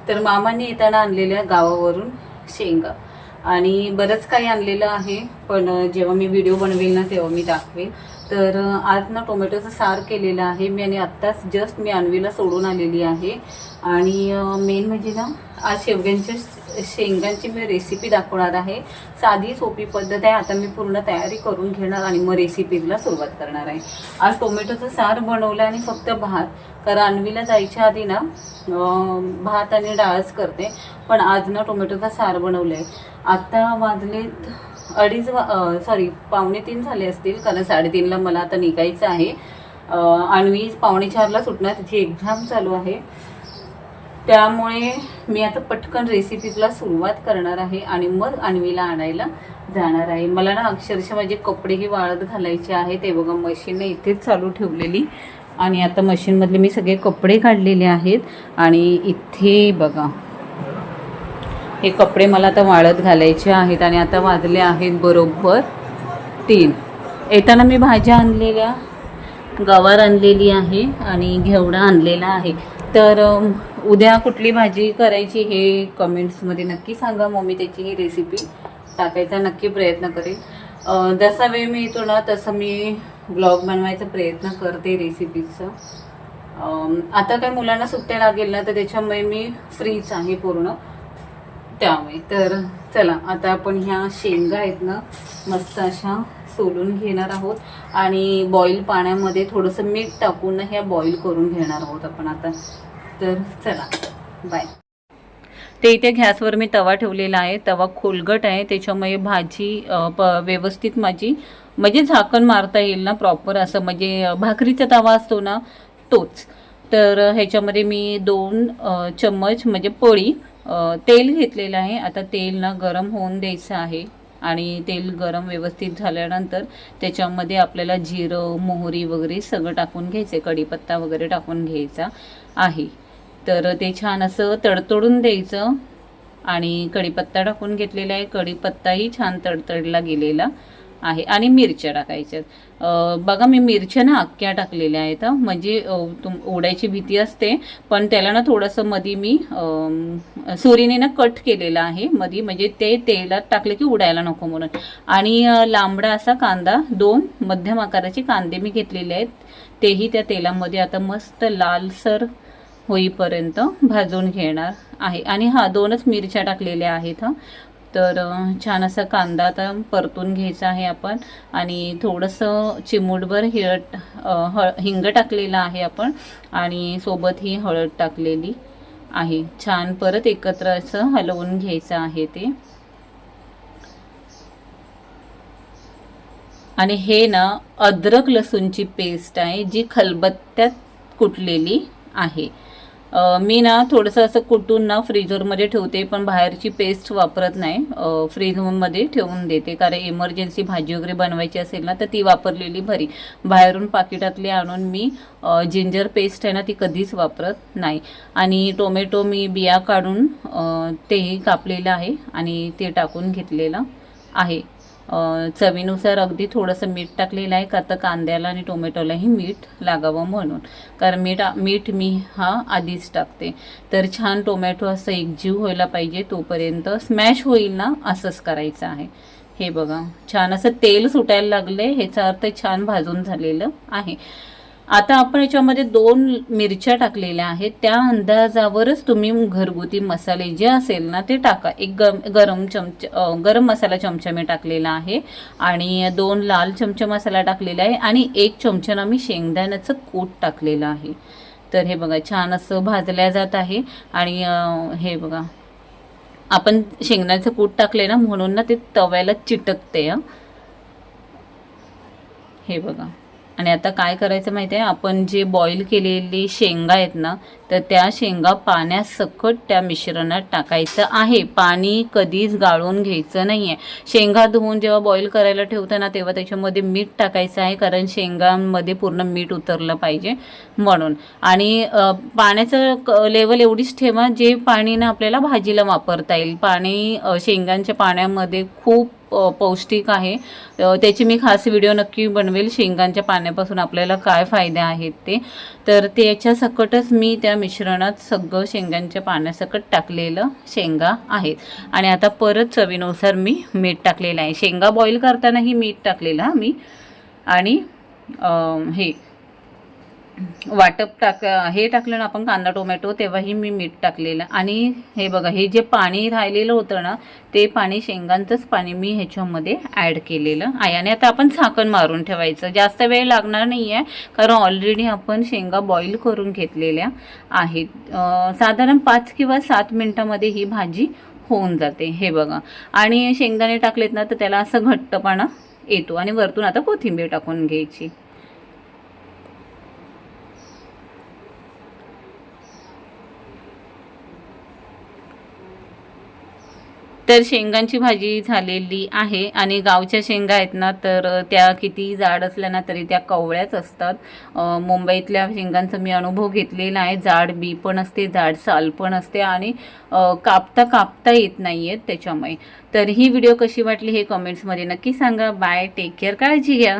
तर मामाने येताना आणलेल्या गावावरून शेंगा आणि बरंच काही आणलेलं आहे, पण जेव्हा मी व्हिडिओ बनवेल ना तेव्हा मी दाखवेल। तर आज ना टोमॅटोचं सार केलेलं आहे मी आणि आत्ताच जस्ट मी अन्वीला सोडून आलेली आहे। आणि मेन म्हणजे ना आज शेंगांची मी रेसिपी दाखवणार आहे। साधी सोपी पद्धत आहे। आता मी पूर्ण तयारी करून घेणार आणि मग रेसिपीला सुरुवात करणार आहे। आज टोमॅटोचं सार बनवलं आणि फक्त भात, कारण अन्वीला जायच्या आधी ना भात आणि डाळच करते, पण आज ना टोमॅटोचा सार बनवलंय। आता वाजलेत 2:30 झाले असतील, कारण 3:30ला मला आता निघायचं आहे। अन्वी 3:45ला सुटणार, तिची एक्झाम चालू आहे। त्यामुळे मी आता पटकन रेसिपीला सुरुवात करणार आहे आणि मग अन्वीला आणायला जाणार आहे। मला ना अक्षरशः माझे कपडेही वाळत घालायचे आहे। ते बघा मशीनने इथेच चालू ठेवलेली आणि आता मशीनमधले मी सगळे कपडे काढलेले आहेत आणि इथे बघा हे कपडे मला आता वाळत घालायचे आहेत। आणि आता वाजले आहेत बरोबर 3। येताना मी भाज्या आणलेल्या, गवार आणलेली आहे आणि घेवडा आणलेला आहे। तर उद्या कुठली भाजी करायची हे कमेंट्समध्ये नक्की सांगा, मग मी त्याची ही रेसिपी टाकायचा नक्की प्रयत्न करेन। जसा वेळ मिळतो ना तसं मी ब्लॉग बनवायचा प्रयत्न करते रेसिपीचा। आता काय मुलांना सुट्ट्या लागेल ना तर त्याच्यामुळे मी फ्रीच आहे पूर्ण, त्यामुळे। तर चला आता आपण ह्या शेंगा आहेत ना मस्त अशा सोलून घेणार आहोत आणि बॉईल पाण्यामध्ये थोडंसं मीठ टाकून ह्या बॉईल करून घेणार आहोत आपण आता। तर चला बाय। ते इथे गॅसवर मी तवा ठेवलेला आहे, तवा खोलगट आहे, त्याच्यामुळे भाजी व्यवस्थित माझी म्हणजे झाकण मारता येईल ना प्रॉपर असं, म्हणजे भाकरीचा तवा असतो ना तोच। तर ह्याच्यामध्ये मी 2 चम्मच म्हणजे पोळी तेल घेतलेलं आहे। आता तेल ना गरम होऊन द्यायचं आहे आणि तेल गरम व्यवस्थित झाल्यानंतर त्याच्यामध्ये आपल्याला जिरं, मोहरी वगैरे सगळं टाकून घ्यायचं, कढीपत्ता वगैरे टाकून घ्यायचा आहे। तर ते छान असं तडतडून द्यायचं आणि कढीपत्ता टाकून घेतलेला आहे। कढीपत्ताही छान तडतडला गेलेला आहे आणि मिरच्या टाकायच्यात। बघा मी मिरच्या ना अख्ख्या टाकलेल्या आहेत, म्हणजे उडायची भीती असते, पण त्याला ना थोडंसं मध्ये मी सुरीने ना कट केलेलं आहे मध्ये, म्हणजे ते तेलात टाकले की उडायला नको म्हणून। आणि लांबडा असा कांदा, 2 मध्यम आकाराचे कांदे मी घेतलेले आहेत, तेही त्या तेलामध्ये आता मस्त लालसर होईपर्यंत भाजून घेणार आहे। आणि 2च मिरच्या टाकलेल्या आहेत। तर छान असा कांदा आता परतून घ्यायचा आहे आपण आणि थोडंसं चिमूटभर हिंग टाकलेलं आहे आपण आणि सोबत ही हळद टाकलेली आहे। छान परत एकत्र असं हलवून घ्यायचं आहे ते। आणि हे ना अद्रक लसूणची पेस्ट आहे जी खलबत्त्यात कुटलेली आहे। मी ना थोडंसं असं कुटून ना फ्रीजरमध्ये ठेवते, पण बाहेरची पेस्ट वापरत नाही, फ्रीजमध्ये ठेवून देते, कारण इमर्जन्सी भाजी वगैरे बनवायची असेल ना तर ती वापरलेली बरी। बाहेरून पाकिटातली आणून मी जिंजर पेस्ट आहे ना ती कधीच वापरत नाही। आणि टोमॅटो मी बिया काढून तेही कापलेलं आहे आणि ते टाकून घेतलेलं आहे। चवीनुसार अगदी थोडंसं मीठ टाकलेलं आहे, का तर कांद्याला आणि टोमॅटोलाही मीठ लागावं म्हणून, कारण मीठ मी आधीच टाकते। तर छान टोमॅटो असं एकजीव व्हायला पाहिजे तोपर्यंत स्मॅश होईल ना असंच करायचं आहे। हे बघा छान असं तेल सुटायला लागले, ह्याचा अर्थ छान भाजून झालेलं आहे। आता आपण याच्यामध्ये 2 मिरच्या टाकलेल्या आहेत, त्या अंदाजावरच तुम्ही घरगुती मसाले जे असेल ना ते टाका। एक गरम मसाला चमचा मी टाकलेला आहे आणि 2 लाल चमचा मसाला टाकलेला आहे आणि 1 चमचा मी शेंगदाण्याचं कूट टाकलेलं आहे। तर हे बघा छान असं भाजल्या जात आहे आणि हे बघा आपण शेंगदाण्याचं कूट टाकले ना म्हणून ना ते तव्याला चिटकते। हे बघा। आणि आता काय करायचं माहिती आहे, आपण जे बॉईल केलेली शेंगा आहेत ना तर त्या शेंगा पाण्यासकट त्या मिश्रणात टाकायचं आहे। पाणी कधीच गाळून घ्यायचं नाही आहे। शेंगा धुवून जेव्हा बॉईल करायला ठेवताना तेव्हा त्याच्यामध्ये मीठ टाकायचं आहे, कारण शेंगांमध्ये पूर्ण मीठ उतरलं पाहिजे म्हणून। आणि पाण्याचं लेवल एवढीच ठेवा जे पाणी ना आपल्याला भाजीला वापरता येईल। पाणी शेंगांच्या पाण्यामध्ये खूप पौष्टिक आहे. त्याची मी खास व्हिडिओ नक्की बनवेल, शेंगांच्या पाण्यापासून आपल्याला काय फायदे आहेत ते. तर त्याच्या सकटच मी त्या मिश्रणात सगळं शेंगांच्या पाण्यासकट टाकलेलं शेंगा आहेत. आणि आता परत चवीनुसार मी मीठ टाकलेलं आहे. शेंगा बॉईल करतानाही मीठ टाकलेलं मी. आणि हे वाटप हे टाकलं ना आपण कांदा टोमॅटो, तेव्हाही मी मीठ टाकलेलं. आणि हे बघा, हे जे पाणी राहिलेलं होतं ना, ते पाणी शेंगांचंच पाणी मी ह्याच्यामध्ये ॲड केलेलं आहे. आणि आता आपण झाकण मारून ठेवायचं. जास्त वेळ लागणार नाही आहे, कारण ऑलरेडी आपण शेंगा बॉईल करून घेतलेल्या आहेत. साधारण 5 किंवा 7 मिनटामध्ये ही भाजी होऊन जाते. हे बघा, आणि शेंगदाणे टाकलेत ना, तर त्याला असं घट्टपणा येतो. आणि वरतून आता कोथिंबीर टाकून घ्यायची. तर शेंगांची भाजी झालेली आहे. आणि गावच्या शेंगा आहेत ना, तर त्या किती जाड असल्या ना तरी त्या कवळ्याच असतात. मुंबईतल्या शेंगांचा मी अनुभव घेतलेला आहे. जाड बी पण असते, जाड साल पण असते, आणि कापता येत नाही आहेत त्याच्यामुळे. तर ही व्हिडिओ कशी वाटली हे कमेंट्समध्ये नक्की सांगा. बाय, टेक केअर, काळजी घ्या.